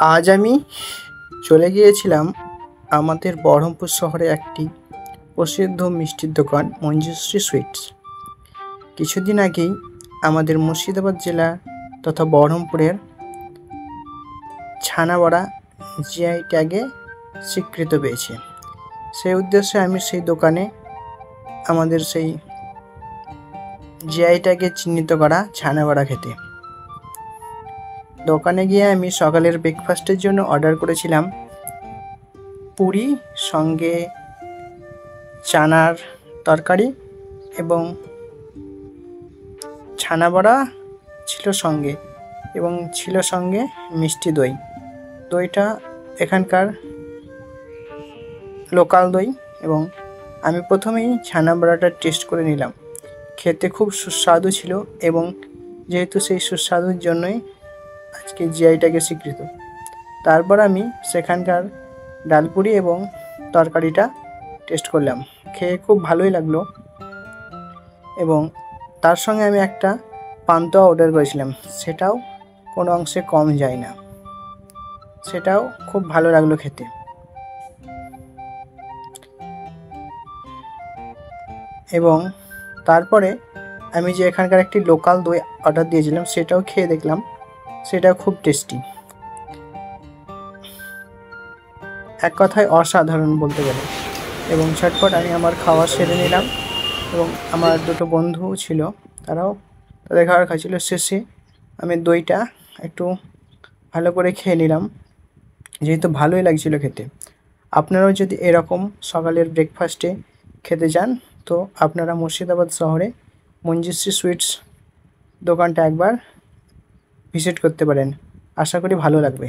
আজ আমি চলে গিয়েছিলাম আমাদের বহরমপুর শহরে একটি প্রসিদ্ধ মিষ্টির দোকান মঞ্জুশ্রী সুইটস। কিছুদিন আগেই আমাদের মুর্শিদাবাদ জেলা তথা বহরমপুরের ছানাবড়া জিআই ট্যাগে স্বীকৃত পেয়েছে। সেই উদ্দেশ্যে আমি সেই দোকানে আমাদের সেই জিআই ট্যাগে চিহ্নিত করা ছানাবড়া খেতে দোকানে গিয়ে আমি সকালের ব্রেকফাস্টের জন্য অর্ডার করেছিলাম পুরি, সঙ্গে চানার তরকারি এবং ছানাবড়া ছিল সঙ্গে, এবং ছিল সঙ্গে মিষ্টি দই। দইটা এখানকার লোকাল দই, এবং আমি প্রথমেই ছানাবড়াটা টেস্ট করে নিলাম। খেতে খুব সুস্বাদু ছিল, এবং যেহেতু সেই সুস্বাদুর জন্যই আজকে জিআইটাকে স্বীকৃত। তারপর আমি সেখানকার ডালপুরি এবং তরকারিটা টেস্ট করলাম, খেয়ে খুব ভালোই লাগলো। এবং তার সঙ্গে আমি একটা পান্তুয়া অর্ডার করেছিলাম, সেটাও কোনো অংশে কম যায় না, সেটাও খুব ভালো লাগলো খেতে। এবং তারপরে আমি যে এখানকার একটি লোকাল দই অর্ডার দিয়েছিলাম, সেটাও খেয়ে দেখলাম, সেটাও খুব টেস্টি। এক কথায় অসাধারণ বলতে গেলে। এবং ঝটপট আমি আমার খাওয়া সেরে নিলাম, এবং আমার দুটো বন্ধু ছিল, তারাও তাদের খাবার খাচ্ছিল। শেষে আমি দইটা একটু ভালো করে খেয়ে নিলাম, যেহেতু ভালোই লাগছিল খেতে। আপনারাও যদি এরকম সকালের ব্রেকফাস্টে খেতে চান, তো আপনারা মুর্শিদাবাদ শহরে মঞ্জুশ্রী সুইটস দোকানটা একবার ভিজিট করতে পারেন। আশা করি ভালো লাগবে।